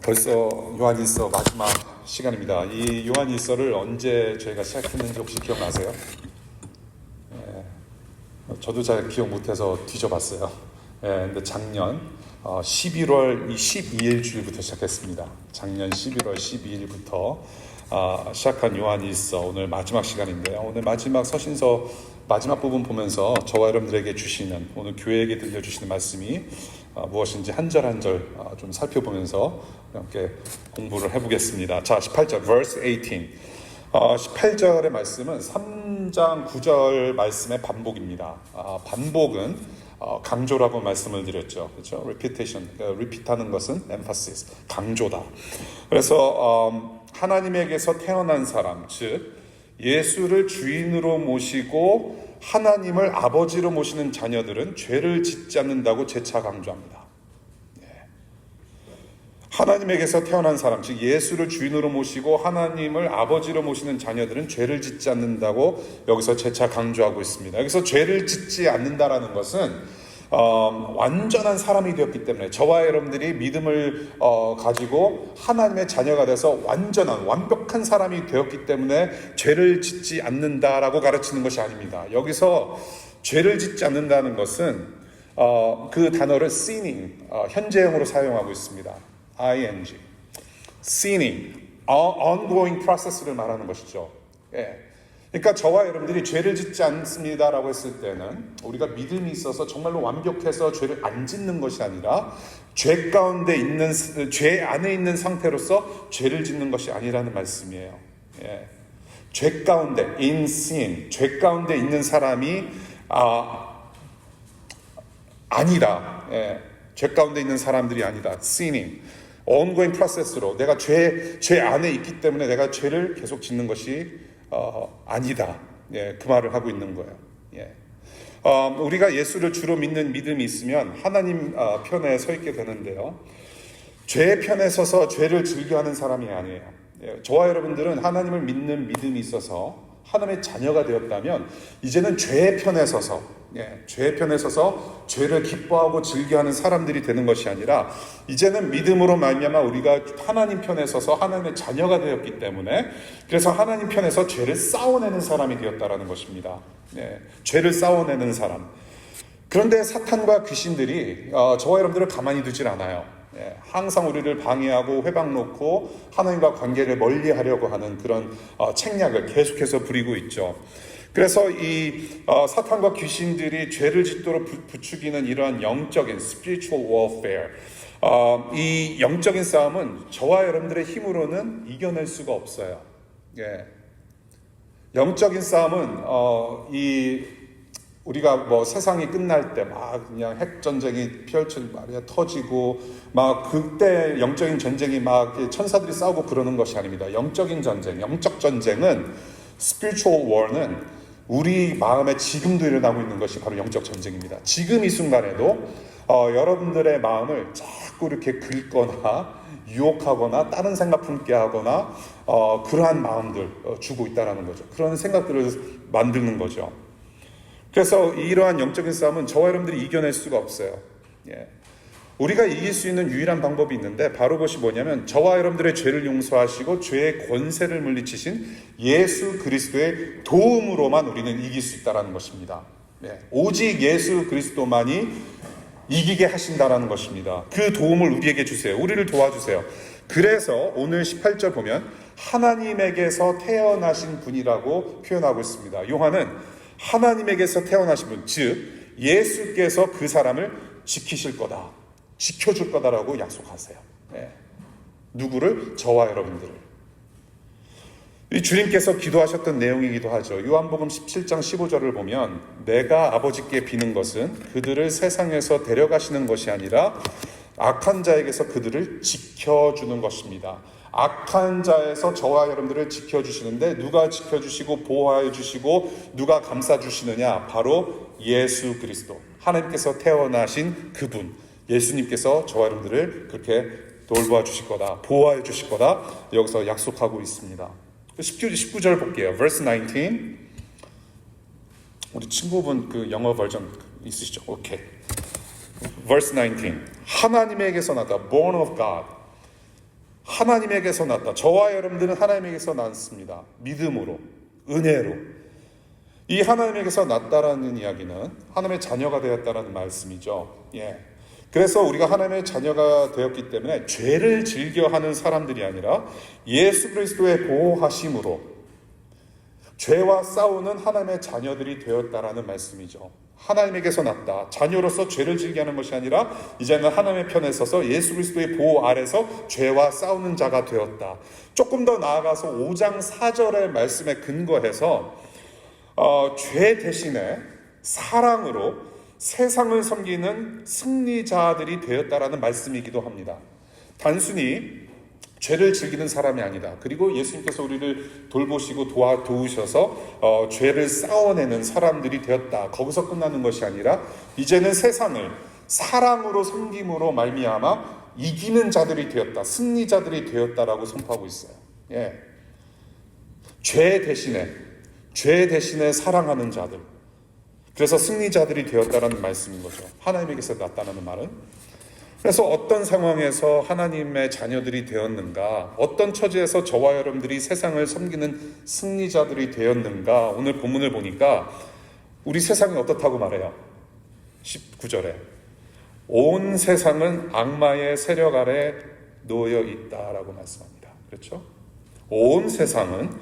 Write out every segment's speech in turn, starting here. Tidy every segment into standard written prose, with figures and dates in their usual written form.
벌써 요한일서 마지막 시간입니다. 이 요한일서를 언제 저희가 시작했는지 혹시 기억나세요? 저도 잘 기억 못해서 뒤져봤어요. 근데 작년 11월 12일 주일부터 시작했습니다. 작년 11월 12일부터 시작한 요한일서 오늘 마지막 시간인데요. 오늘 마지막 서신서 마지막 부분 보면서 저와 여러분들에게 주시는, 오늘 교회에게 들려주시는 말씀이 무엇인지 한 절 한 절 좀 살펴보면서 함께 공부를 해보겠습니다. 자, 18절, verse 18. 18절의 말씀은 3장 9절 말씀의 반복입니다. 반복은 강조라고 말씀을 드렸죠. 그렇죠? repetition, repeat하는 것은 emphasis, 강조다. 그래서 하나님에게서 태어난 사람, 즉 예수를 주인으로 모시고 하나님을 아버지로 모시는 자녀들은 죄를 짓지 않는다고 재차 강조합니다. 하나님에게서 태어난 사람, 즉 예수를 주인으로 모시고 하나님을 아버지로 모시는 자녀들은 죄를 짓지 않는다고 여기서 재차 강조하고 있습니다. 여기서 죄를 짓지 않는다라는 것은 완전한 사람이 되었기 때문에, 저와 여러분들이 믿음을 가지고 하나님의 자녀가 돼서 완전한 완벽한 사람이 되었기 때문에 죄를 짓지 않는다라고 가르치는 것이 아닙니다. 여기서 죄를 짓지 않는다는 것은 그 단어를 sinning, 현재형으로 사용하고 있습니다. ing, sinning, ongoing process를 말하는 것이죠. 그러니까 저와 여러분들이 죄를 짓지 않습니다라고 했을 때는 우리가 믿음이 있어서 정말로 완벽해서 죄를 안 짓는 것이 아니라 죄 가운데 있는, 죄 안에 있는 상태로서 죄를 짓는 것이 아니라는 말씀이에요. 죄 가운데, in sin, 죄 가운데 있는 사람이 아니다. 죄 가운데 있는 사람들이 아니다. sinning, ongoing process로 내가 죄 안에 있기 때문에 내가 죄를 계속 짓는 것이 아니다. 그 말을 하고 있는 거예요. 우리가 예수를 주로 믿는 믿음이 있으면 하나님 편에 서 있게 되는데요. 죄의 편에 서서 죄를 즐겨하는 사람이 아니에요. 저와 여러분들은 하나님을 믿는 믿음이 있어서 하나님의 자녀가 되었다면 이제는 죄의 편에 서서, 죄의 편에 서서 죄를 기뻐하고 즐겨하는 사람들이 되는 것이 아니라 이제는 믿음으로 말미암아 우리가 하나님 편에 서서 하나님의 자녀가 되었기 때문에, 그래서 하나님 편에서 죄를 싸워내는 사람이 되었다라는 것입니다. 죄를 싸워내는 사람. 그런데 사탄과 귀신들이 저와 여러분들을 가만히 두질 않아요. 항상 우리를 방해하고 회방 놓고 하나님과 관계를 멀리하려고 하는 그런 책략을 계속해서 부리고 있죠. 그래서 이 사탄과 귀신들이 죄를 짓도록 부추기는 이러한 영적인 spiritual warfare, 이 영적인 싸움은 저와 여러분들의 힘으로는 이겨낼 수가 없어요. 영적인 싸움은 우리가 뭐 세상이 끝날 때 막 그냥 핵 전쟁이 터지고 막 그때 영적인 전쟁이 막 천사들이 싸우고 그러는 것이 아닙니다. 영적인 전쟁, 영적 전쟁은, spiritual war는 우리 마음에 지금도 일어나고 있는 것이 바로 영적 전쟁입니다. 지금 이 순간에도 여러분들의 마음을 자꾸 이렇게 긁거나 유혹하거나 다른 생각 품게 하거나 그러한 마음들 주고 있다는 거죠. 그런 생각들을 만드는 거죠. 그래서 이러한 영적인 싸움은 저와 여러분들이 이겨낼 수가 없어요. 우리가 이길 수 있는 유일한 방법이 있는데 바로 그것이 뭐냐면 저와 여러분들의 죄를 용서하시고 죄의 권세를 물리치신 예수 그리스도의 도움으로만 우리는 이길 수 있다는 것입니다. 오직 예수 그리스도만이 이기게 하신다는 것입니다. 그 도움을 우리에게 주세요. 우리를 도와주세요. 그래서 오늘 18절 보면 하나님에게서 태어나신 분이라고 표현하고 있습니다. 요한은 하나님에게서 태어나신 분, 즉 예수께서 그 사람을 지키실 거다, 지켜줄 거다라고 약속하세요. 누구를? 저와 여러분들을. 이 주님께서 기도하셨던 내용이기도 하죠. 요한복음 17장 15절을 보면 내가 아버지께 비는 것은 그들을 세상에서 데려가시는 것이 아니라 악한 자에게서 그들을 지켜주는 것입니다. 악한 자에서 저와 여러분들을 지켜주시는데 누가 지켜주시고 보호해 주시고 누가 감싸주시느냐? 바로 예수 그리스도, 하나님께서 태어나신 그분, 예수님께서 저와 여러분들을 그렇게 돌보아 주실 거다, 보호해 주실 거다, 여기서 약속하고 있습니다. 19절 볼게요. verse 19. 우리 친구분 그 영어 버전 있으시죠? 오케이. verse 19. 하나님에게서 나다, born of God. 하나님에게서 났다. 저와 여러분들은 하나님에게서 났습니다. 믿음으로, 은혜로. 이 하나님에게서 났다라는 이야기는 하나님의 자녀가 되었다라는 말씀이죠. 예. 그래서 우리가 하나님의 자녀가 되었기 때문에 죄를 즐겨하는 사람들이 아니라 예수 그리스도의 보호하심으로 죄와 싸우는 하나님의 자녀들이 되었다라는 말씀이죠. 하나님에게서 났다. 자녀로서 죄를 즐겨하는 것이 아니라 이제는 하나님의 편에 서서 예수 그리스도의 보호 아래서 죄와 싸우는 자가 되었다. 조금 더 나아가서 5장 4절의 말씀에 근거해서 죄 대신에 사랑으로 세상을 섬기는 승리자들이 되었다라는 말씀이기도 합니다. 단순히 죄를 즐기는 사람이 아니다. 그리고 예수님께서 우리를 돌보시고 도우셔서 죄를 싸워내는 사람들이 되었다. 거기서 끝나는 것이 아니라 이제는 세상을 사랑으로 섬김으로 말미암아 이기는 자들이 되었다. 승리자들이 되었다라고 선포하고 있어요. 예. 죄 대신에 사랑하는 자들. 그래서 승리자들이 되었다라는 말씀인 거죠. 하나님에게서 났다는 말은. 그래서 어떤 상황에서 하나님의 자녀들이 되었는가, 어떤 처지에서 저와 여러분들이 세상을 섬기는 승리자들이 되었는가, 오늘 본문을 보니까 우리 세상이 어떻다고 말해요? 19절에 온 세상은 악마의 세력 아래 놓여 있다라고 말씀합니다. 그렇죠? 온 세상은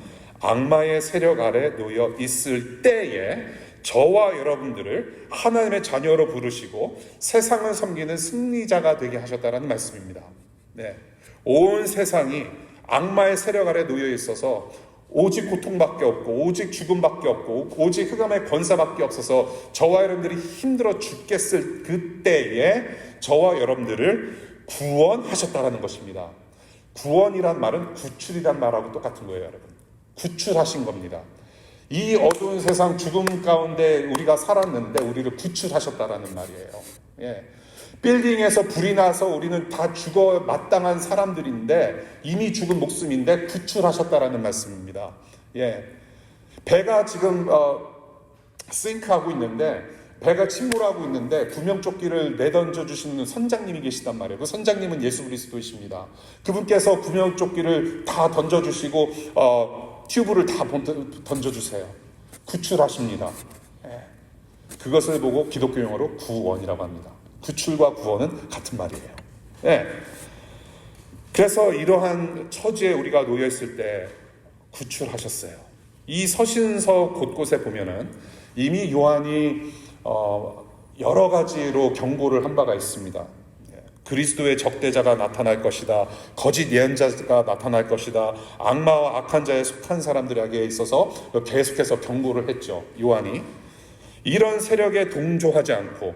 악마의 세력 아래 놓여 있을 때에 저와 여러분들을 하나님의 자녀로 부르시고 세상을 섬기는 승리자가 되게 하셨다는 말씀입니다. 네. 온 세상이 악마의 세력 아래 놓여 있어서 오직 고통밖에 없고 오직 죽음밖에 없고 오직 흑암의 권사밖에 없어서 저와 여러분들이 힘들어 죽겠을 그때에 저와 여러분들을 구원하셨다는 것입니다. 구원이란 말은 구출이란 말하고 똑같은 거예요, 여러분. 구출하신 겁니다. 이 어두운 세상 죽음 가운데 우리가 살았는데 우리를 구출하셨다라는 말이에요. 예. 빌딩에서 불이 나서 우리는 다 죽어 마땅한 사람들인데 이미 죽은 목숨인데 구출하셨다라는 말씀입니다. 예. 배가 지금 싱크하고 있는데 배가 침몰하고 있는데 구명조끼를 내던져 주시는 선장님이 계시단 말이에요. 그 선장님은 예수 그리스도이십니다. 그분께서 구명조끼를 다 던져주시고 튜브를 다 던져주세요. 구출하십니다. 예. 그것을 보고 기독교 용어로 구원이라고 합니다. 구출과 구원은 같은 말이에요. 예. 그래서 이러한 처지에 우리가 놓여있을 때 구출하셨어요. 이 서신서 곳곳에 보면은 이미 요한이 여러 가지로 경고를 한 바가 있습니다. 그리스도의 적대자가 나타날 것이다. 거짓 예언자가 나타날 것이다. 악마와 악한 자에 속한 사람들에게 있어서 계속해서 경고를 했죠. 요한이. 이런 세력에 동조하지 않고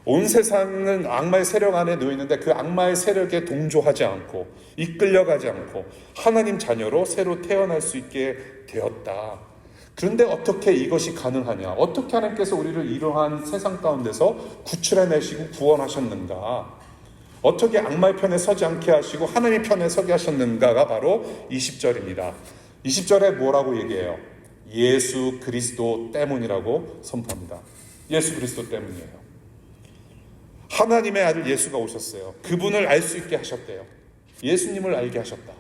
온 세상은 악마의 세력 안에 놓여 있는데 그 악마의 세력에 동조하지 않고 이끌려가지 않고 하나님 자녀로 새로 태어날 수 있게 되었다. 그런데 어떻게 이것이 가능하냐? 어떻게 하나님께서 우리를 이러한 세상 가운데서 구출해내시고 구원하셨는가? 어떻게 악마의 편에 서지 않게 하시고 하나님의 편에 서게 하셨는가가 바로 20절입니다. 20절에 뭐라고 얘기해요? 예수 그리스도 때문이라고 선포합니다. 예수 그리스도 때문이에요. 하나님의 아들 예수가 오셨어요. 그분을 알 수 있게 하셨대요. 예수님을 알게 하셨다.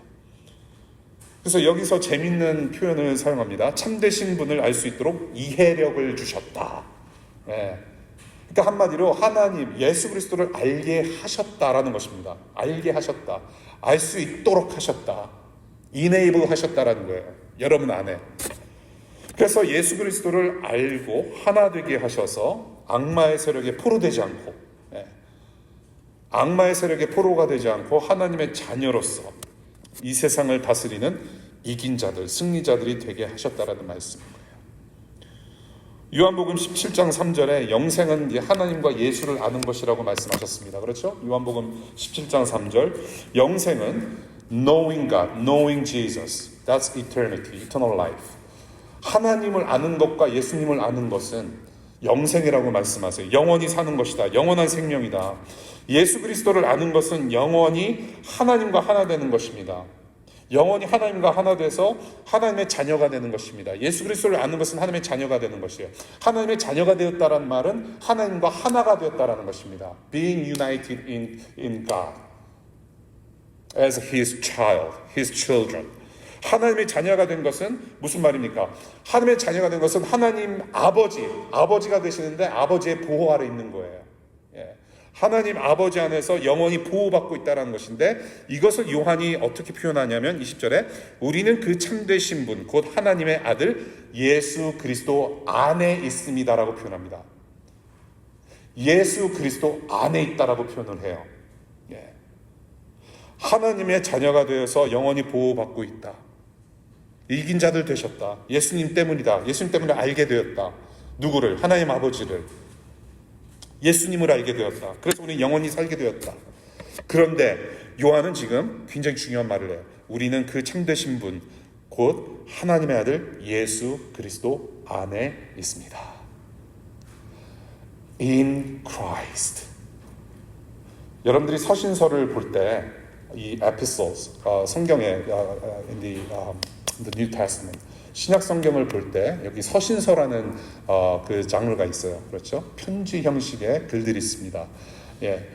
그래서 여기서 재밌는 표현을 사용합니다. 참되신 분을 알 수 있도록 이해력을 주셨다. 네. 그러니까 한마디로 하나님, 예수 그리스도를 알게 하셨다라는 것입니다. 알게 하셨다. 알 수 있도록 하셨다. 이네이블 하셨다라는 거예요. 여러분 안에. 그래서 예수 그리스도를 알고 하나 되게 하셔서 악마의 세력에 포로되지 않고 악마의 세력에 포로가 되지 않고 하나님의 자녀로서 이 세상을 다스리는 이긴 자들, 승리자들이 되게 하셨다라는 말씀입니다. 요한복음 17장 3절에 영생은 하나님과 예수를 아는 것이라고 말씀하셨습니다. 그렇죠? 요한복음 17장 3절 영생은 knowing God, knowing Jesus. That's eternity, eternal life. 하나님을 아는 것과 예수님을 아는 것은 영생이라고 말씀하세요. 영원히 사는 것이다. 영원한 생명이다. 예수 그리스도를 아는 것은 영원히 하나님과 하나 되는 것입니다. 영원히 하나님과 하나 돼서 하나님의 자녀가 되는 것입니다. 예수 그리스도를 아는 것은 하나님의 자녀가 되는 것이에요. 하나님의 자녀가 되었다는 말은 하나님과 하나가 되었다는 것입니다. Being united in God. as his child, his children. 하나님의 자녀가 된 것은 무슨 말입니까? 하나님의 자녀가 된 것은 하나님 아버지가 되시는데 아버지의 보호 아래 있는 거예요. 예. 하나님 아버지 안에서 영원히 보호받고 있다는 것인데 이것을 요한이 어떻게 표현하냐면 20절에 우리는 그 참되신 분, 곧 하나님의 아들 예수 그리스도 안에 있습니다라고 표현합니다. 예수 그리스도 안에 있다라고 표현을 해요. 예. 하나님의 자녀가 되어서 영원히 보호받고 있다. 이긴 자들 되셨다. 예수님 때문이다. 예수님 때문에 알게 되었다. 누구를? 하나님 아버지를. 예수님을 알게 되었다. 그래서 우리는 영원히 살게 되었다. 그런데 요한은 지금 굉장히 중요한 말을 해요. 우리는 그 참되신 분, 곧 하나님의 아들 예수 그리스도 안에 있습니다. In Christ. 여러분들이 서신서를 볼 때 이 epistles, 성경에 in the New Testament, 신약 성경을 볼 때 여기 서신서라는 그 장르가 있어요. 그렇죠? 편지 형식의 글들이 있습니다. 예.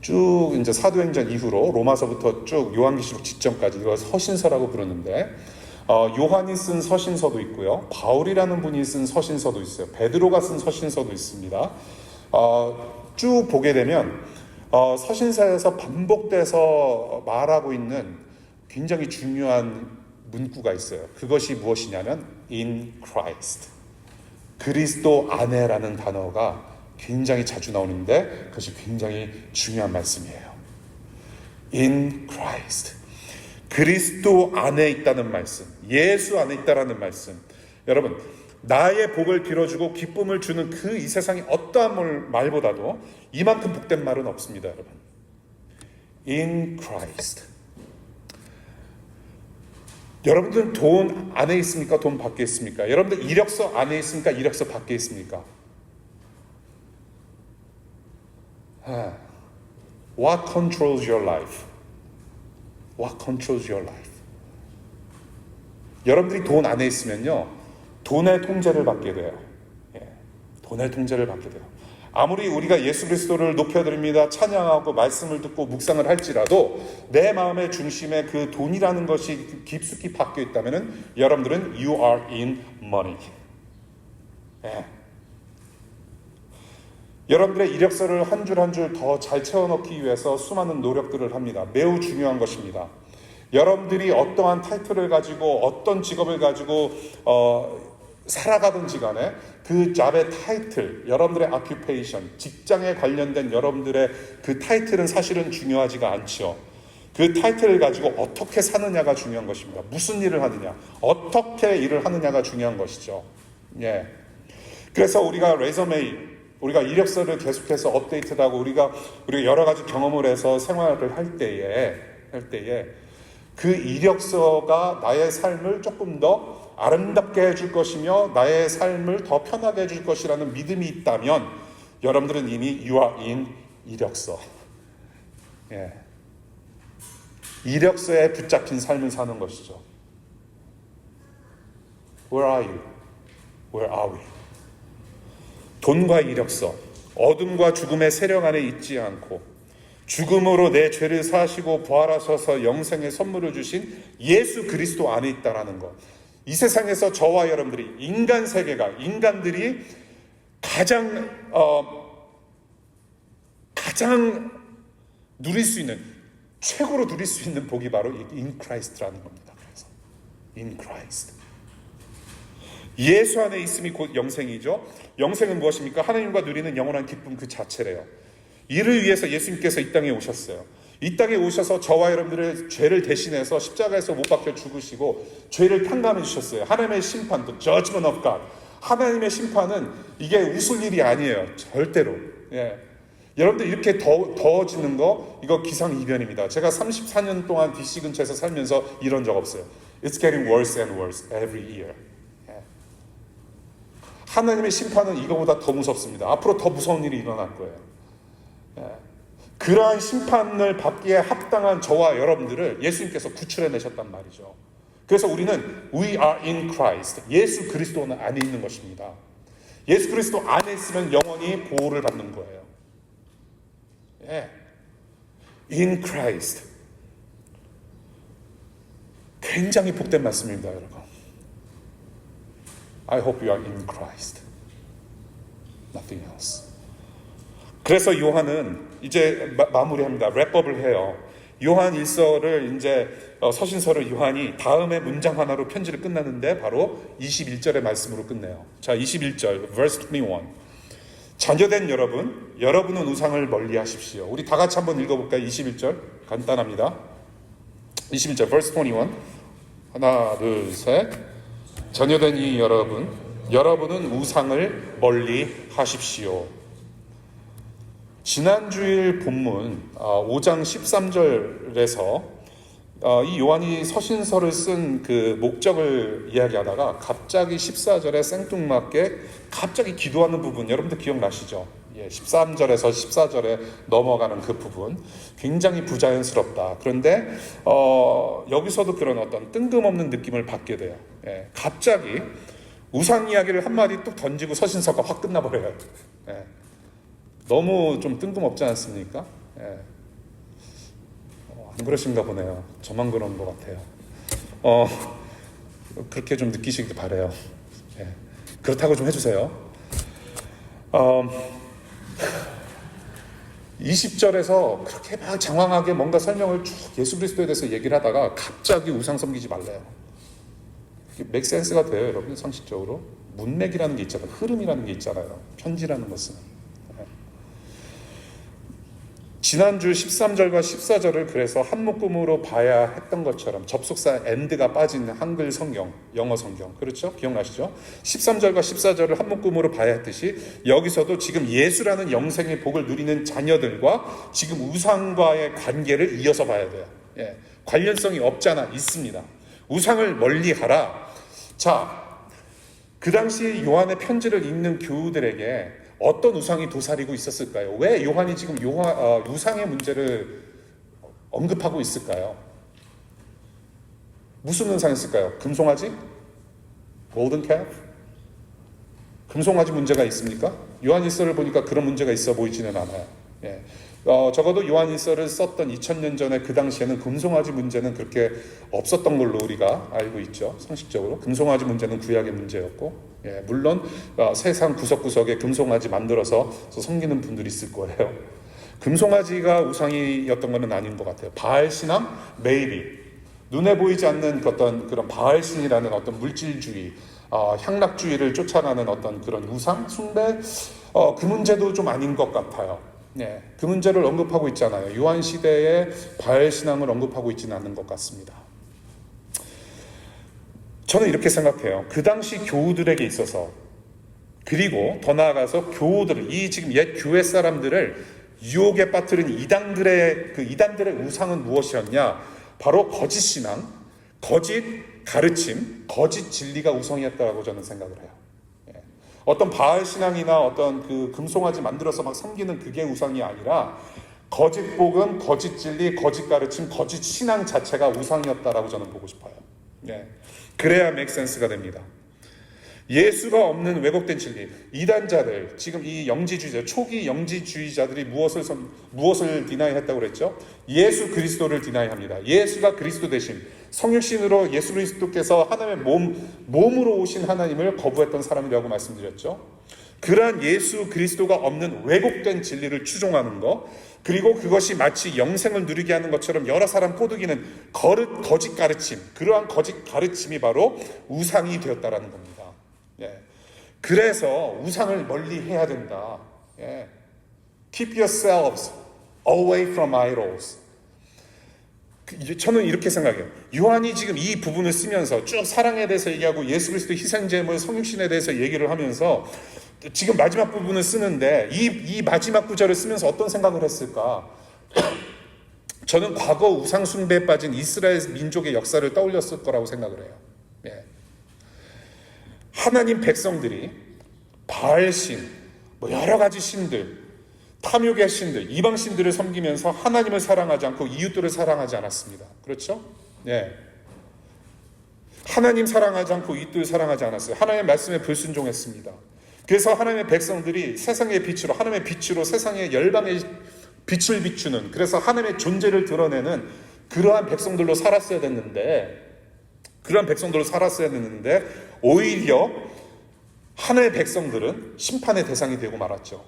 쭉 이제 사도행전 이후로 로마서부터 쭉 요한계시록 직전까지 이걸 서신서라고 부르는데 요한이 쓴 서신서도 있고요. 바울이라는 분이 쓴 서신서도 있어요. 베드로가 쓴 서신서도 있습니다. 쭉 보게 되면 서신서에서 반복돼서 말하고 있는 굉장히 중요한 문구가 있어요. 그것이 무엇이냐면 in Christ. 그리스도 안에라는 단어가 굉장히 자주 나오는데 그것이 굉장히 중요한 말씀이에요. in Christ. 그리스도 안에 있다는 말씀. 예수 안에 있다라는 말씀. 여러분, 나의 복을 빌어주고 기쁨을 주는 그 이 세상의 어떠한 말보다도 이만큼 복된 말은 없습니다, 여러분. in Christ. 여러분들은 돈 안에 있습니까? 돈 밖에 있습니까? 여러분들 이력서 안에 있습니까? 이력서 밖에 있습니까? What controls your life? What controls your life? 여러분들이 돈 안에 있으면요, 돈의 통제를 받게 돼요. 예, 돈의 통제를 받게 돼요. 아무리 우리가 예수 그리스도를 높여드립니다, 찬양하고 말씀을 듣고 묵상을 할지라도 내 마음의 중심에 그 돈이라는 것이 깊숙이 박혀 있다면 여러분들은 you are in money. 예. 여러분들의 이력서를 한 줄 한 줄 더 잘 채워넣기 위해서 수많은 노력들을 합니다. 매우 중요한 것입니다. 여러분들이 어떠한 타이틀을 가지고 어떤 직업을 가지고 살아가든지 간에 그 잡의 타이틀, 여러분들의 occupation, 직장에 관련된 여러분들의 그 타이틀은 사실은 중요하지가 않죠. 그 타이틀을 가지고 어떻게 사느냐가 중요한 것입니다. 무슨 일을 하느냐, 어떻게 일을 하느냐가 중요한 것이죠. 예. 그래서 우리가 레저메이, 우리가 이력서를 계속해서 업데이트하고 우리가 여러 가지 경험을 해서 생활을 할 때에 그 이력서가 나의 삶을 조금 더 아름답게 해줄 것이며 나의 삶을 더 편하게 해줄 것이라는 믿음이 있다면 여러분들은 이미 you are in 이력서. 예. 이력서에 붙잡힌 삶을 사는 것이죠. Where are you? Where are we? 돈과 이력서, 어둠과 죽음의 세력 안에 있지 않고 죽음으로 내 죄를 사하시고 부활하셔서 영생의 선물을 주신 예수 그리스도 안에 있다라는 것. 이 세상에서 저와 여러분들이 인간 세계가, 인간들이 가장 누릴 수 있는, 최고로 누릴 수 있는 복이 바로 in Christ라는 겁니다. 그래서 in Christ. 예수 안에 있음이 곧 영생이죠. 영생은 무엇입니까? 하나님과 누리는 영원한 기쁨 그 자체래요. 이를 위해서 예수님께서 이 땅에 오셨어요. 이 땅에 오셔서 저와 여러분들의 죄를 대신해서 십자가에서 못 박혀 죽으시고 죄를 탕감해 주셨어요. 하나님의 심판, the judgment of God. 하나님의 심판은 이게 웃을 일이 아니에요. 절대로. 예. 여러분들 이렇게 더워지는 거, 이거 기상이변입니다. 제가 34년 동안 DC 근처에서 살면서 이런 적 없어요. It's getting worse and worse every year. 예. 하나님의 심판은 이거보다 더 무섭습니다. 앞으로 더 무서운 일이 일어날 거예요. 예. 그러한 심판을 받기에 합당한 저와 여러분들을 예수님께서 구출해 내셨단 말이죠. 그래서 우리는 We are in Christ. 예수 그리스도 안에 있는 것입니다. 예수 그리스도 안에 있으면 영원히 보호를 받는 거예요. 예. In Christ. 굉장히 복된 말씀입니다, 여러분. I hope you are in Christ. Nothing else. 그래서 요한은 이제 마무리합니다. 랩업을 해요. 요한 1서를 이제 서신서를 요한이 다음에 문장 하나로 편지를 끝나는데 바로 21절의 말씀으로 끝내요. 자, 21절, verse 21. 자녀된 여러분, 여러분은 우상을 멀리 하십시오. 우리 다 같이 한번 읽어볼까요? 21절. 간단합니다. 21절, verse 21. 하나, 둘, 셋. 자녀된 이 여러분, 여러분은 우상을 멀리 하십시오. 지난주일 본문 5장 13절에서 이 요한이 서신서를 쓴 그 목적을 이야기하다가 갑자기 14절에 생뚱맞게 갑자기 기도하는 부분, 여러분들 기억나시죠? 13절에서 14절에 넘어가는 그 부분 굉장히 부자연스럽다. 그런데 여기서도 그런 어떤 뜬금없는 느낌을 받게 돼요. 갑자기 우상 이야기를 한마디 뚝 던지고 서신서가 확 끝나버려요. 너무 좀 뜬금없지 않습니까? 안 그러신가 보네요. 저만 그런 것 같아요. 그렇게 좀 느끼시길 바라요. 그렇다고 좀 해주세요. 20절에서 그렇게 막 장황하게 뭔가 설명을 쭉 예수 그리스도에 대해서 얘기를 하다가 갑자기 우상 섬기지 말래요. 맥 센스가 돼요, 여러분. 상식적으로 문맥이라는 게 있잖아요. 흐름이라는 게 있잖아요. 편지라는 것은. 지난주 13절과 14절을 그래서 한 묶음으로 봐야 했던 것처럼 접속사 and가 빠진 한글 성경, 영어 성경, 그렇죠? 기억나시죠? 13절과 14절을 한 묶음으로 봐야 했듯이 여기서도 지금 예수라는 영생의 복을 누리는 자녀들과 지금 우상과의 관계를 이어서 봐야 돼요. 관련성이 없잖아, 있습니다. 우상을 멀리하라. 자, 그 당시 요한의 편지를 읽는 교우들에게 어떤 우상이 도사리고 있었을까요? 왜 요한이 지금 우상의 문제를 언급하고 있을까요? 무슨 우상이었을까요? 금송아지? 골든 캡? 금송아지 문제가 있습니까? 요한일서를 보니까 그런 문제가 있어 보이지는 않아요. 적어도 요한일서를 썼던 2000년 전에 그 당시에는 금송아지 문제는 그렇게 없었던 걸로 우리가 알고 있죠. 상식적으로 금송아지 문제는 구약의 문제였고, 물론 세상 구석구석에 금송아지 만들어서 섬기는 분들이 있을 거예요. 금송아지가 우상이었던 것은 아닌 것 같아요. 바알신앙, maybe 눈에 보이지 않는 어떤 그런 바알신이라는 어떤 물질주의, 향락주의를 쫓아가는 어떤 그런 우상 숭배, 그 문제도 좀 아닌 것 같아요. 그 문제를 언급하고 있잖아요. 요한 시대의 바알 신앙을 언급하고 있지는 않는 것 같습니다. 저는 이렇게 생각해요. 그 당시 교우들에게 있어서, 그리고 더 나아가서 교우들을, 이 지금 옛 교회 사람들을 유혹에 빠뜨린 이단들의 우상은 무엇이었냐? 바로 거짓 신앙, 거짓 가르침, 거짓 진리가 우상이었다고 저는 생각을 해요. 어떤 바알 신앙이나 어떤 그 금송아지 만들어서 막 섬기는 그게 우상이 아니라 거짓 복음, 거짓 진리, 거짓 가르침, 거짓 신앙 자체가 우상이었다라고 저는 보고 싶어요. 그래야 맥센스가 됩니다. 예수가 없는 왜곡된 진리, 이단자들, 지금 이 영지주의자, 초기 영지주의자들이 무엇을 디나이했다고 그랬죠? 예수 그리스도를 디나이합니다. 예수가 그리스도 되심, 성육신으로 예수 그리스도께서 하나님의 몸으로 오신 하나님을 거부했던 사람이라고 말씀드렸죠. 그러한 예수 그리스도가 없는 왜곡된 진리를 추종하는 것, 그리고 그것이 마치 영생을 누리게 하는 것처럼 여러 사람 꼬드기는 거짓 가르침, 그러한 거짓 가르침이 바로 우상이 되었다라는 겁니다. 그래서 우상을 멀리 해야 된다. Keep yourselves away from idols. 저는 이렇게 생각해요. 요한이 지금 이 부분을 쓰면서 쭉 사랑에 대해서 얘기하고 예수 그리스도 희생제물 성육신에 대해서 얘기를 하면서 지금 마지막 부분을 쓰는데 이 마지막 구절을 쓰면서 어떤 생각을 했을까? 저는 과거 우상 숭배에 빠진 이스라엘 민족의 역사를 떠올렸을 거라고 생각을 해요. 하나님 백성들이 바알신, 여러 가지 신들, 탐욕의 신들, 이방 신들을 섬기면서 하나님을 사랑하지 않고 이웃들을 사랑하지 않았습니다. 그렇죠? 하나님 사랑하지 않고 이웃들을 사랑하지 않았어요. 하나님의 말씀에 불순종했습니다. 그래서 하나님의 백성들이 세상의 빛으로, 하나님의 빛으로 세상의 열방의 빛을 비추는, 그래서 하나님의 존재를 드러내는 그러한 백성들로 살았어야 됐는데 그런 백성들로 살았어야 했는데 오히려 하늘 백성들은 심판의 대상이 되고 말았죠.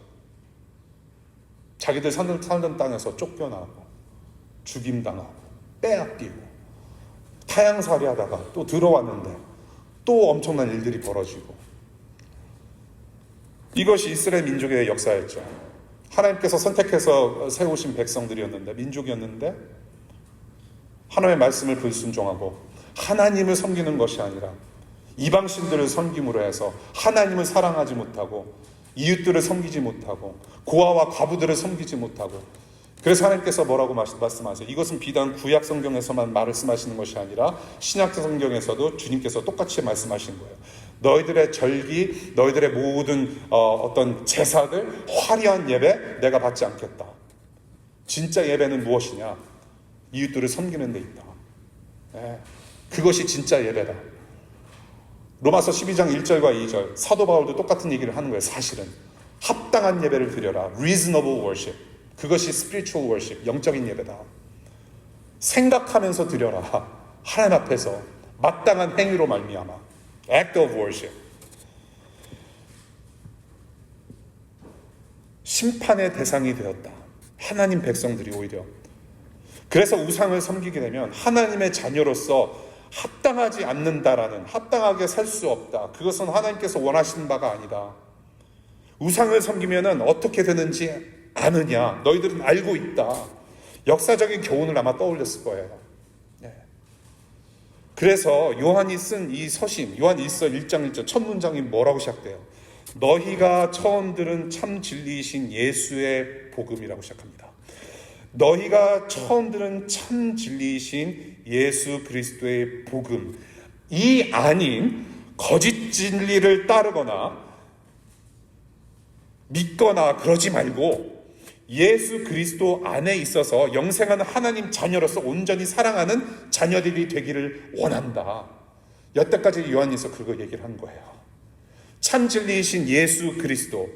자기들 살던 땅에서 쫓겨나고 죽임당하고 빼앗기고 타향살이 하다가 또 들어왔는데 또 엄청난 일들이 벌어지고, 이것이 이스라엘 민족의 역사였죠. 하나님께서 선택해서 세우신 백성들이었는데, 민족이었는데 하나님의 말씀을 불순종하고 하나님을 섬기는 것이 아니라 이방신들을 섬김으로 해서 하나님을 사랑하지 못하고 이웃들을 섬기지 못하고 고아와 과부들을 섬기지 못하고, 그래서 하나님께서 뭐라고 말씀하세요? 이것은 비단 구약 성경에서만 말씀하시는 것이 아니라 신약 성경에서도 주님께서 똑같이 말씀하신 거예요. 너희들의 절기, 너희들의 모든 어떤 제사들, 화려한 예배 내가 받지 않겠다. 진짜 예배는 무엇이냐? 이웃들을 섬기는 데 있다. 네. 그것이 진짜 예배다. 로마서 12장 1절과 2절 사도 바울도 똑같은 얘기를 하는 거예요. 사실은 합당한 예배를 드려라. Reasonable worship. 그것이 spiritual worship, 영적인 예배다. 생각하면서 드려라. 하나님 앞에서 마땅한 행위로 말미암아. Act of worship. 심판의 대상이 되었다. 하나님 백성들이 오히려. 그래서 우상을 섬기게 되면 하나님의 자녀로서 합당하지 않는다라는, 합당하게 살 수 없다. 그것은 하나님께서 원하시는 바가 아니다. 우상을 섬기면은 어떻게 되는지 아느냐? 너희들은 알고 있다. 역사적인 교훈을 아마 떠올렸을 거예요. 네. 그래서 요한이 쓴 이 서신, 요한 1장 1절 첫 문장이 뭐라고 시작돼요? 너희가 처음 들은 참 진리이신 예수의 복음이라고 시작합니다. 너희가 처음 들은 참 진리이신 예수 그리스도의 복음, 이 아닌 거짓 진리를 따르거나 믿거나 그러지 말고 예수 그리스도 안에 있어서 영생하는 하나님 자녀로서 온전히 사랑하는 자녀들이 되기를 원한다. 여태까지 요한에서 그거 얘기를 한 거예요. 참 진리이신 예수 그리스도,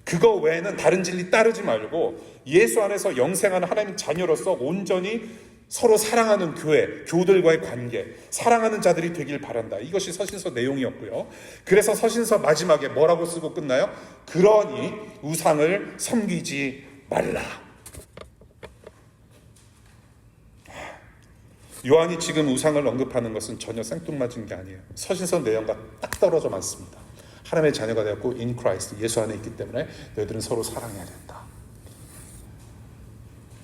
그거 외에는 다른 진리 따르지 말고 예수 안에서 영생하는 하나님 자녀로서 온전히 서로 사랑하는 교회, 교우들과의 관계, 사랑하는 자들이 되길 바란다. 이것이 서신서 내용이었고요. 그래서 서신서 마지막에 뭐라고 쓰고 끝나요? 그러니 우상을 섬기지 말라. 요한이 지금 우상을 언급하는 것은 전혀 생뚱맞은 게 아니에요. 서신서 내용과 딱 떨어져 맞습니다. 하나님의 자녀가 되었고 in Christ, 예수 안에 있기 때문에 너희들은 서로 사랑해야 된다.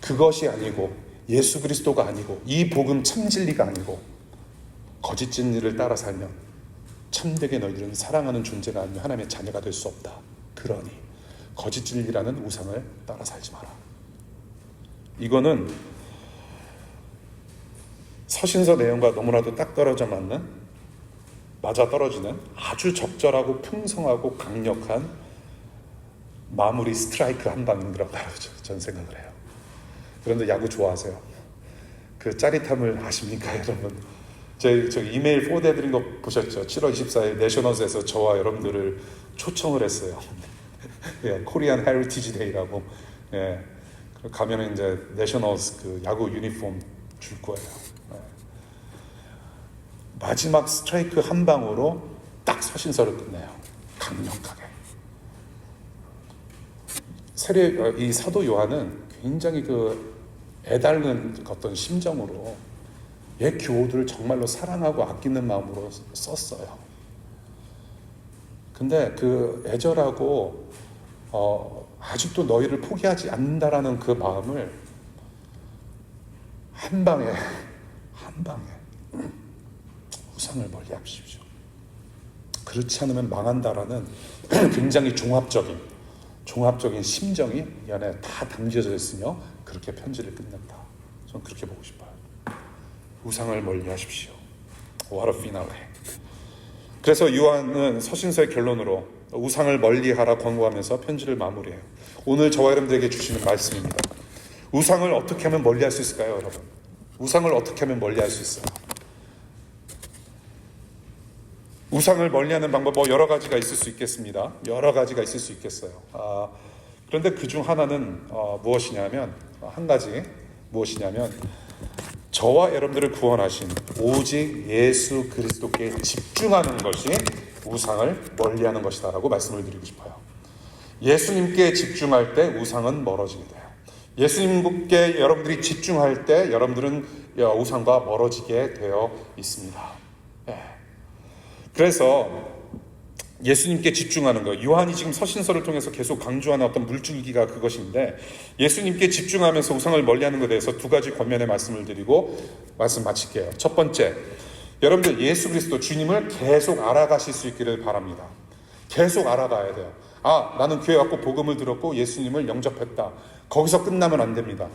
그것이 아니고 예수 그리스도가 아니고 이 복음 참 진리가 아니고 거짓 진리를 따라 살면 참되게 너희들은 사랑하는 존재가 아니면 하나님의 자녀가 될 수 없다. 그러니 거짓 진리라는 우상을 따라 살지 마라. 이거는 서신서 내용과 너무나도 딱 떨어져 맞는, 맞아떨어지는 아주 적절하고 풍성하고 강력한 마무리 스트라이크 한 방인 거라고 저는 생각을 해요. 그런데 야구 좋아하세요? 그 짜릿함을 아십니까, 여러분? 저기 이메일 포드해드린 거 보셨죠? 7월 24일 내셔널즈에서 저와 여러분들을 초청을 했어요. 예, 코리안 헤리티지 데이라고. 예, 가면은 이제 내셔널즈 그 야구 유니폼 줄 거예요. 예. 마지막 스트라이크 한 방으로 딱 서신서를 끝내요. 강력하게. 이 사도 요한은 굉장히 그 애달는 어떤 심정으로 옛 교우들을 정말로 사랑하고 아끼는 마음으로 썼어요. 근데 그 애절하고 아직도 너희를 포기하지 않는다라는 그 마음을 한 방에 우상을 멀리 하십시오. 그렇지 않으면 망한다라는 굉장히 종합적인 심정이 이 안에 다 담겨져 있으며 그렇게 편지를 끝냈다. 저는 그렇게 보고 싶어요. 우상을 멀리 하십시오. What a finale. 그래서 요한은 서신서의 결론으로 우상을 멀리하라 권고하면서 편지를 마무리해요. 오늘 저와 여러분들에게 주시는 말씀입니다. 우상을 어떻게 하면 멀리할 수 있을까요, 여러분? 우상을 어떻게 하면 멀리할 수 있어요? 우상을 멀리하는 방법 여러 가지가 있을 수 있겠습니다. 여러 가지가 있을 수 있겠어요. 그런데 그 중 하나는 무엇이냐면 한 가지 무엇이냐면 저와 여러분들을 구원하신 오직 예수 그리스도께 집중하는 것이 우상을 멀리하는 것이다라고 말씀을 드리고 싶어요. 예수님께 집중할 때 우상은 멀어지게 돼요. 예수님께 여러분들이 집중할 때 여러분들은 우상과 멀어지게 되어 있습니다. 그래서 예수님께 집중하는 거, 요한이 지금 서신서를 통해서 계속 강조하는 어떤 물줄기가 그것인데, 예수님께 집중하면서 우상을 멀리하는 것에 대해서 두 가지 권면의 말씀을 드리고 말씀 마칠게요. 첫 번째, 여러분들 예수 그리스도 주님을 계속 알아가실 수 있기를 바랍니다. 계속 알아가야 돼요. 나는 교회 왔고 복음을 들었고 예수님을 영접했다. 거기서 끝나면 안 됩니다.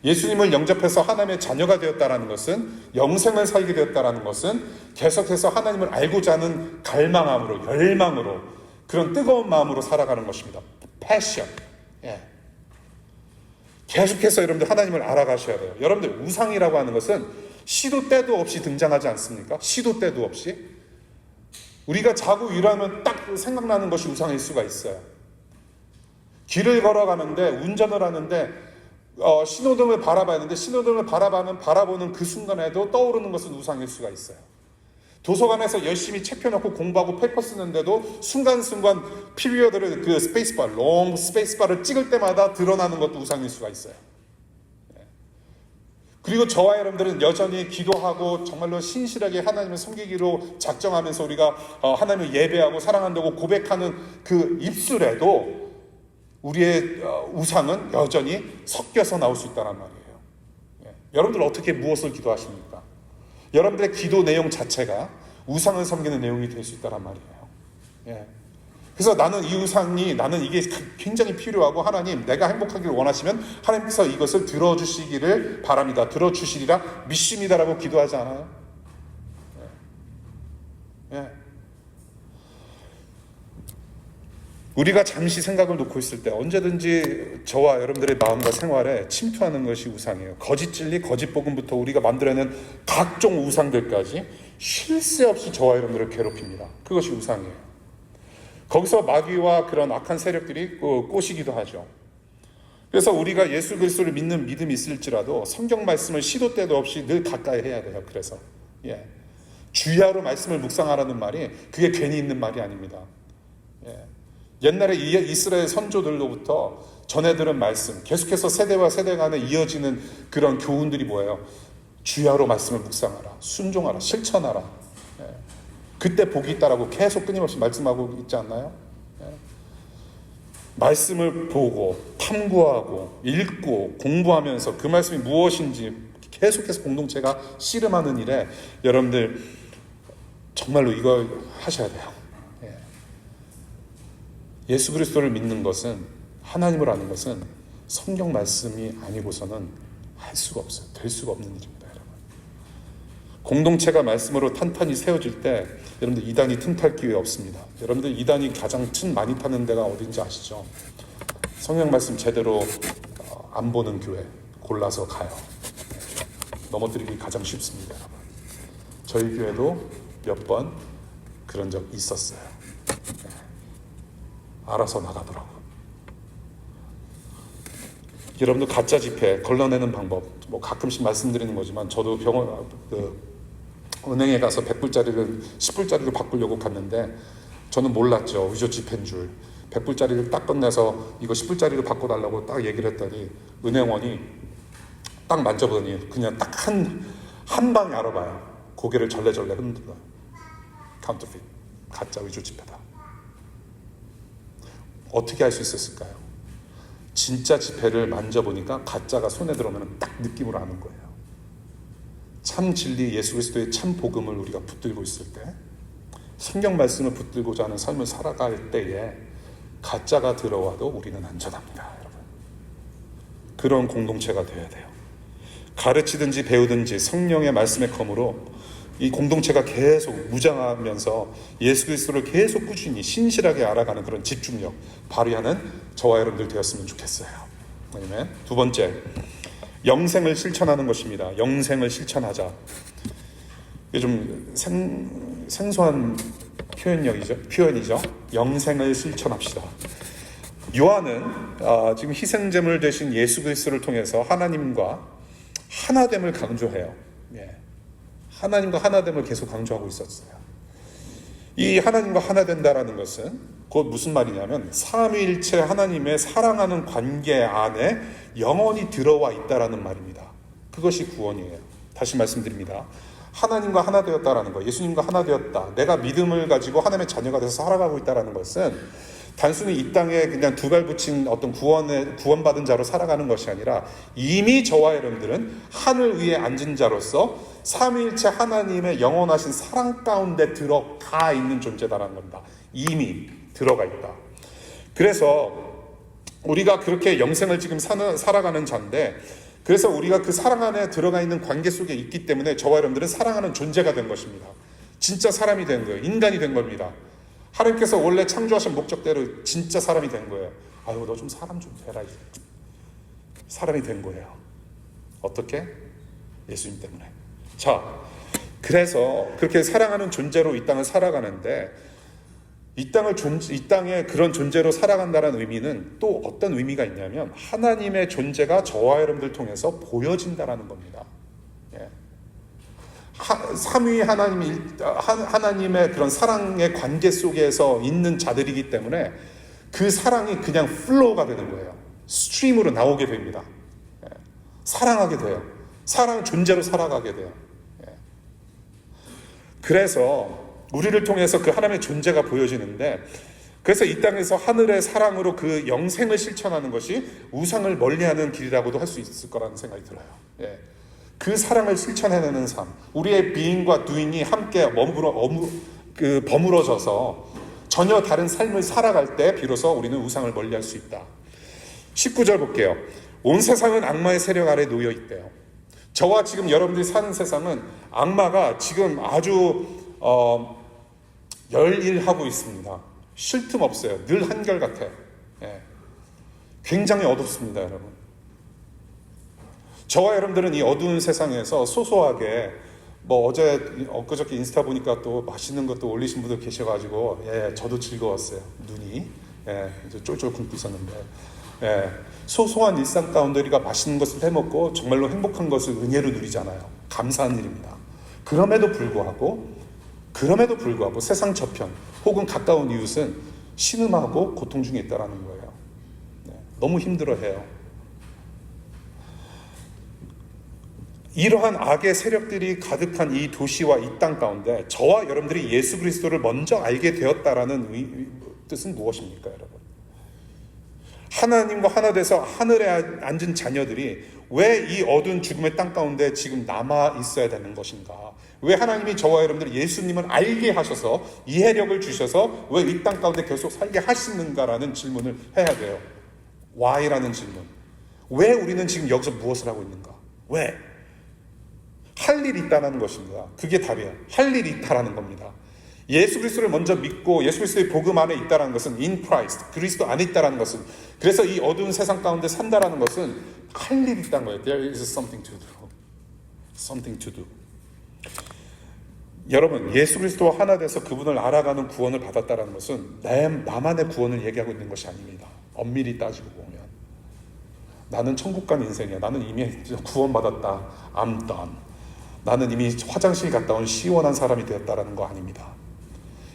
예수님을 영접해서 하나님의 자녀가 되었다라는 것은, 영생을 살게 되었다라는 것은 계속해서 하나님을 알고자 하는 갈망함으로, 열망으로, 그런 뜨거운 마음으로 살아가는 것입니다. 패션. 계속해서 여러분들 하나님을 알아가셔야 돼요. 여러분들 우상이라고 하는 것은 시도 때도 없이 등장하지 않습니까? 시도 때도 없이. 우리가 자고 일하면 딱 생각나는 것이 우상일 수가 있어요. 길을 걸어가는데, 운전을 하는데 신호등을 바라봐야 하는데, 신호등을 바라보는 그 순간에도 떠오르는 것은 우상일 수가 있어요. 도서관에서 열심히 책 펴놓고 공부하고 페이퍼 쓰는데도 순간순간 피리어드를, 그 스페이스바, 롱 스페이스바를 찍을 때마다 드러나는 것도 우상일 수가 있어요. 그리고 저와 여러분들은 여전히 기도하고 정말로 신실하게 하나님을 섬기기로 작정하면서 우리가 하나님을 예배하고 사랑한다고 고백하는 그 입술에도 우리의 우상은 여전히 섞여서 나올 수 있다는 말이에요. 여러분들 어떻게 무엇을 기도하십니까? 여러분들의 기도 내용 자체가 우상을 섬기는 내용이 될 수 있다는 말이에요. 그래서 나는 이 우상이, 나는 이게 굉장히 필요하고, 하나님 내가 행복하기를 원하시면 하나님께서 이것을 들어주시기를 바랍니다. 들어주시리라 믿습니다라고 기도하지 않아요? 우리가 잠시 생각을 놓고 있을 때 언제든지 저와 여러분들의 마음과 생활에 침투하는 것이 우상이에요. 거짓 진리, 거짓 복음부터 우리가 만들어내는 각종 우상들까지 쉴 새 없이 저와 여러분들을 괴롭힙니다. 그것이 우상이에요. 거기서 마귀와 그런 악한 세력들이 꼬시기도 하죠. 그래서 우리가 예수 그리스도를 믿는 믿음이 있을지라도 성경 말씀을 시도 때도 없이 늘 가까이 해야 돼요. 그래서 주야로 말씀을 묵상하라는 말이 그게 괜히 있는 말이 아닙니다. 옛날에 이스라엘 선조들로부터 전해들은 말씀, 계속해서 세대와 세대 간에 이어지는 그런 교훈들이 뭐예요? 주야로 말씀을 묵상하라, 순종하라, 실천하라. 그때 복이 있다라고 계속 끊임없이 말씀하고 있지 않나요? 말씀을 보고 탐구하고 읽고 공부하면서 그 말씀이 무엇인지 계속해서 공동체가 씨름하는 일에 여러분들 정말로 이거 하셔야 돼요. 예수 그리스도를 믿는 것은, 하나님을 아는 것은 성경 말씀이 아니고서는 할 수가 없어요. 될 수가 없는 일입니다, 여러분. 공동체가 말씀으로 탄탄히 세워질 때 여러분들 이단이 틈탈 기회 없습니다. 여러분들 이단이 가장 틈 많이 타는 데가 어딘지 아시죠? 성경 말씀 제대로 안 보는 교회 골라서 가요. 넘어뜨리기 가장 쉽습니다, 여러분. 저희 교회도 몇 번 그런 적 있었어요. 알아서 나가더라고요. 여러분들 가짜 지폐 걸러내는 방법 가끔씩 말씀드리는 거지만, 저도 은행에 가서 100불짜리를 10불짜리로 바꾸려고 갔는데 저는 몰랐죠. 위조 지폐인 줄. 100불짜리를 딱 끝내서 이거 10불짜리로 바꿔달라고 딱 얘기를 했더니 은행원이 딱 만져보더니 그냥 딱 한 방에 알아봐요. 고개를 절레절레 흔들어요. 카운터핏, 가짜 위조 지폐다. 어떻게 할 수 있었을까요? 진짜 지폐를 만져보니까 가짜가 손에 들어오면 딱 느낌으로 아는 거예요. 참 진리, 예수 그리스도의 참 복음을 우리가 붙들고 있을 때, 성경 말씀을 붙들고자 하는 삶을 살아갈 때에 가짜가 들어와도 우리는 안전합니다, 여러분. 그런 공동체가 되어야 돼요. 가르치든지 배우든지 성령의 말씀의 검으로 이 공동체가 계속 무장하면서 예수 그리스도를 계속 꾸준히 신실하게 알아가는 그런 집중력 발휘하는 저와 여러분들 되었으면 좋겠어요. 아니면 두 번째, 영생을 실천하는 것입니다. 영생을 실천하자. 이게 좀 생소한 표현이죠. 영생을 실천합시다. 요한은 지금 희생제물 되신 예수 그리스도를 통해서 하나님과 하나됨을 강조해요. 예. 하나님과 하나됨을 계속 강조하고 있었어요. 이 하나님과 하나 된다라는 것은 곧 무슨 말이냐면 삼위일체 하나님의 사랑하는 관계 안에 영원히 들어와 있다라는 말입니다. 그것이 구원이에요. 다시 말씀드립니다. 하나님과 하나 되었다라는 거, 예수님과 하나 되었다. 내가 믿음을 가지고 하나님의 자녀가 돼서 살아가고 있다라는 것은 단순히 이 땅에 그냥 두 발 붙인 어떤 구원받은 자로 살아가는 것이 아니라 이미 저와 여러분들은 하늘 위에 앉은 자로서 삼위일체 하나님의 영원하신 사랑 가운데 들어가 있는 존재다라는 겁니다. 이미 들어가 있다. 그래서 우리가 그렇게 영생을 지금 살아가는 자인데, 그래서 우리가 그 사랑 안에 들어가 있는 관계 속에 있기 때문에 저와 여러분들은 사랑하는 존재가 된 것입니다. 진짜 사람이 된 거예요. 인간이 된 겁니다. 하나님께서 원래 창조하신 목적대로 진짜 사람이 된 거예요. 아유, 너 좀 사람 좀 되라. 사람이 된 거예요. 어떻게? 예수님 때문에. 자, 그래서 그렇게 사랑하는 존재로 이 땅을 살아가는데, 이 땅에 그런 존재로 살아간다는 의미는 또 어떤 의미가 있냐면 하나님의 존재가 저와 여러분들 통해서 보여진다라는 겁니다. 예. 삼위 하나님의 그런 사랑의 관계 속에서 있는 자들이기 때문에 그 사랑이 그냥 플로우가 되는 거예요. 스트림으로 나오게 됩니다. 예. 사랑하게 돼요. 사랑 존재로 살아가게 돼요. 예. 그래서 우리를 통해서 그 하나님의 존재가 보여지는데, 그래서 이 땅에서 하늘의 사랑으로 그 영생을 실천하는 것이 우상을 멀리하는 길이라고도 할 수 있을 거라는 생각이 들어요. 예. 그 사랑을 실천해내는 삶, 우리의 being과 doing이 함께 버무러져서 전혀 다른 삶을 살아갈 때 비로소 우리는 우상을 멀리할 수 있다. 19절 볼게요. 온 세상은 악마의 세력 아래 놓여 있대요. 저와 지금 여러분들이 사는 세상은 악마가 지금 아주 열일하고 있습니다. 쉴 틈 없어요. 늘 한결같아요. 예. 굉장히 어둡습니다, 여러분. 저와 여러분들은 이 어두운 세상에서 소소하게 엊그저께 인스타 보니까 또 맛있는 것도 올리신 분들 계셔가지고, 예, 저도 즐거웠어요. 눈이, 예, 이제 쫄쫄 굶고 있었는데, 예, 소소한 일상 가운데 우리가 맛있는 것을 해먹고 정말로 행복한 것을 은혜로 누리잖아요. 감사한 일입니다. 그럼에도 불구하고 세상 저편 혹은 가까운 이웃은 신음하고 고통 중에 있다는 거예요. 네, 너무 힘들어해요. 이러한 악의 세력들이 가득한 이 도시와 이 땅 가운데 저와 여러분들이 예수 그리스도를 먼저 알게 되었다라는 뜻은 무엇입니까, 여러분? 하나님과 하나 돼서 하늘에 앉은 자녀들이 왜 이 어두운 죽음의 땅 가운데 지금 남아 있어야 되는 것인가? 왜 하나님이 저와 여러분들 예수님을 알게 하셔서 이해력을 주셔서 왜 이 땅 가운데 계속 살게 하시는가라는 질문을 해야 돼요. Why라는 질문. 왜 우리는 지금 여기서 무엇을 하고 있는가? 왜? 할 일이 있다는 것입니다. 그게 답이에요. 할 일이 있다라는 겁니다. 예수 그리스도를 먼저 믿고 예수 그리스도의 복음 안에 있다는 것은 in Christ, 그리스도 안에 있다는 것은, 그래서 이 어두운 세상 가운데 산다라는 것은 할 일이 있다는 거예요. There is something to do. Something to do. 여러분, 예수 그리스도와 하나 돼서 그분을 알아가는 구원을 받았다는 것은 나만의 구원을 얘기하고 있는 것이 아닙니다. 엄밀히 따지고 보면 나는 천국 간 인생이야. 나는 이미 구원받았다. I'm done. 나는 이미 화장실 갔다 온 시원한 사람이 되었다라는 거 아닙니다.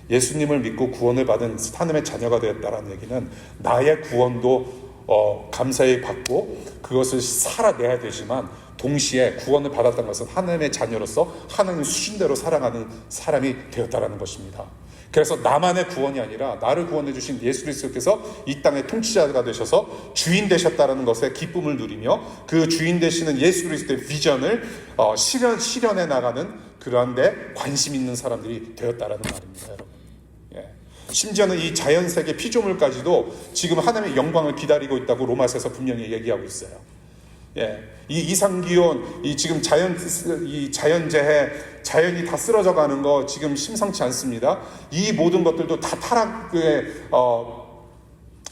예수님을 믿고 구원을 받은 하나님의 자녀가 되었다라는 얘기는 나의 구원도 감사히 받고 그것을 살아내야 되지만 동시에 구원을 받았다는 것은 하나님의 자녀로서 하나님 수준대로 살아가는 사람이 되었다라는 것입니다. 그래서 나만의 구원이 아니라 나를 구원해 주신 예수 그리스도께서 이 땅의 통치자가 되셔서 주인 되셨다는 것에 기쁨을 누리며 그 주인 되시는 예수 그리스도의 비전을 실현해 나가는 그러한 데 관심 있는 사람들이 되었다라는 말입니다, 여러분. 예. 심지어는 이 자연세계 피조물까지도 지금 하나님의 영광을 기다리고 있다고 로마서에서 분명히 얘기하고 있어요. 예, 이 이상기온, 이 지금 이 자연재해, 자연이 다 쓰러져 가는 거 지금 심상치 않습니다. 이 모든 것들도 다 타락의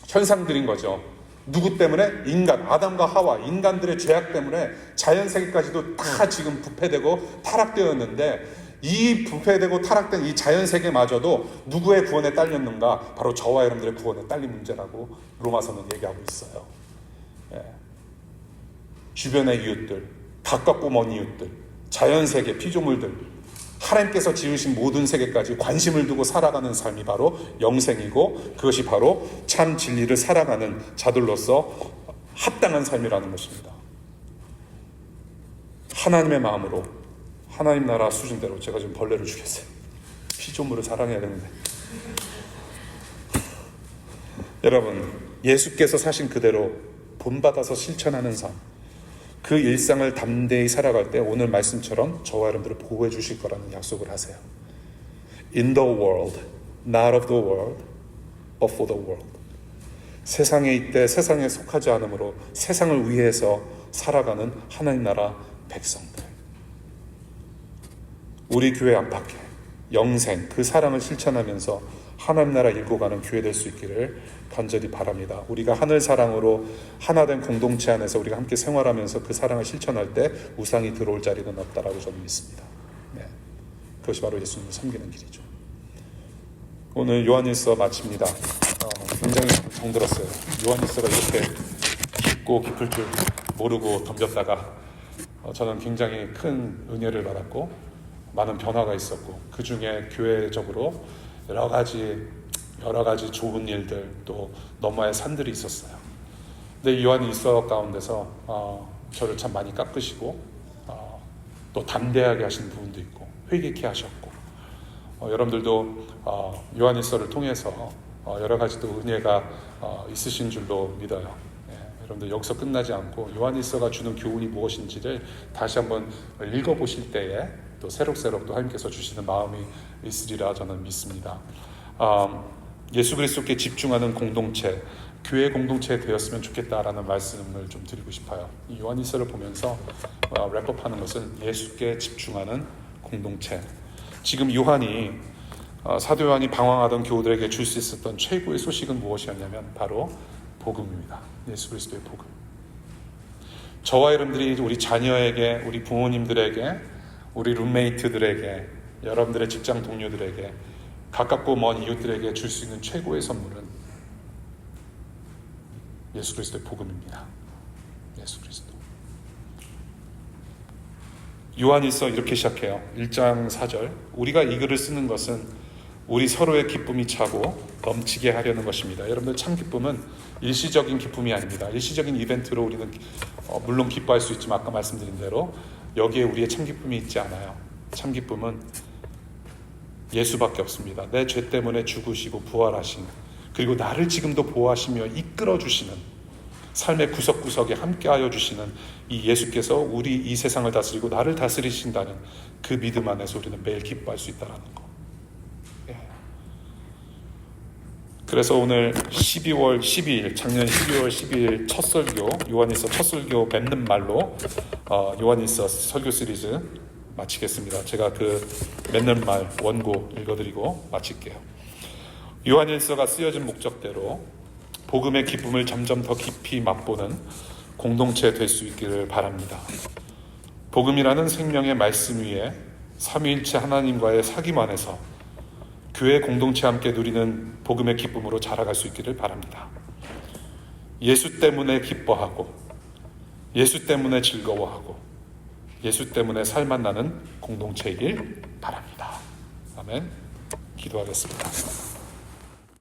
현상들인 거죠. 누구 때문에? 인간, 아담과 하와, 인간들의 죄악 때문에 자연세계까지도 다 지금 부패되고 타락되었는데, 이 부패되고 타락된 이 자연세계마저도 누구의 구원에 딸렸는가? 바로 저와 여러분들의 구원에 딸린 문제라고 로마서는 얘기하고 있어요. 예. 주변의 이웃들, 가깝고 먼 이웃들, 자연세계, 피조물들, 하나님께서 지으신 모든 세계까지 관심을 두고 살아가는 삶이 바로 영생이고, 그것이 바로 참 진리를 살아가는 자들로서 합당한 삶이라는 것입니다. 하나님의 마음으로, 하나님 나라 수준대로. 제가 지금 벌레를 죽였어요. 피조물을 사랑해야 되는데. 여러분, 예수께서 사신 그대로 본받아서 실천하는 삶, 그 일상을 담대히 살아갈 때 오늘 말씀처럼 저와 여러분들을 보호해 주실 거라는 약속을 하세요. In the world, not of the world, but for the world. 세상에 있되 세상에 속하지 않으므로 세상을 위해서 살아가는 하나님 나라 백성들. 우리 교회 안팎에 영생, 그 사랑을 실천하면서 하나님 나라 일고 가는 교회 될 수 있기를 간절히 바랍니다. 우리가 하늘 사랑으로 하나된 공동체 안에서 우리가 함께 생활하면서 그 사랑을 실천할 때 우상이 들어올 자리는 없다라고 저는 믿습니다. 네. 그것이 바로 예수님을 섬기는 길이죠. 오늘 요한일서 마칩니다. 굉장히 정들었어요. 요한일서가 이렇게 깊고 깊을 줄 모르고 덤볐다가 저는 굉장히 큰 은혜를 받았고 많은 변화가 있었고, 그 중에 교회적으로 여러 가지 좋은 일들, 또 너머의 산들이 있었어요. 근데 요한일서 가운데서 저를 참 많이 깎으시고 또 담대하게 하신 부분도 있고 회개케 하셨고, 여러분들도 요한일서를 통해서 여러 가지 또 은혜가 있으신 줄로 믿어요. 여러분들 여기서 끝나지 않고 요한일서가 주는 교훈이 무엇인지를 다시 한번 읽어보실 때에 또 새록새록 또 하나님께서 주시는 마음이 있으리라 저는 믿습니다. 예수 그리스도께 집중하는 공동체, 교회 공동체 되었으면 좋겠다라는 말씀을 좀 드리고 싶어요. 이 요한일서를 보면서 랩업하는 것은 예수께 집중하는 공동체. 지금 요한이 사도 요한이 방황하던 교우들에게 줄 수 있었던 최고의 소식은 무엇이었냐면 바로 복음입니다. 예수 그리스도의 복음. 저와 여러분들이 우리 자녀에게, 우리 부모님들에게, 우리 룸메이트들에게, 여러분들의 직장 동료들에게, 가깝고 먼 이웃들에게 줄 수 있는 최고의 선물은 예수 그리스도의 복음입니다. 예수 그리스도. 요한일서 이렇게 시작해요. 1장 4절. 우리가 이 글을 쓰는 것은 우리 서로의 기쁨이 차고 넘치게 하려는 것입니다. 여러분들, 참 기쁨은 일시적인 기쁨이 아닙니다. 일시적인 이벤트로 우리는 물론 기뻐할 수 있지만 아까 말씀드린 대로 여기에 우리의 참 기쁨이 있지 않아요. 참 기쁨은 예수밖에 없습니다. 내 죄 때문에 죽으시고 부활하신, 그리고 나를 지금도 보호하시며 이끌어 주시는, 삶의 구석구석에 함께하여 주시는 이 예수께서 우리 이 세상을 다스리고 나를 다스리신다는 그 믿음 안에서 우리는 매일 기뻐할 수 있다는 거. 그래서 오늘 12월 12일, 작년 12월 12일 첫 설교, 요한일서 첫 설교 맺는 말로 요한일서 설교 시리즈 마치겠습니다. 제가 그 맺는 말 원고 읽어드리고 마칠게요. 요한일서가 쓰여진 목적대로 복음의 기쁨을 점점 더 깊이 맛보는 공동체 될 수 있기를 바랍니다. 복음이라는 생명의 말씀 위에 삼위일체 하나님과의 사귐 안에서 교회 공동체와 함께 누리는 복음의 기쁨으로 자라갈 수 있기를 바랍니다. 예수 때문에 기뻐하고, 예수 때문에 즐거워하고, 예수 때문에 살맛 나는 공동체이길 바랍니다. 아멘. 기도하겠습니다.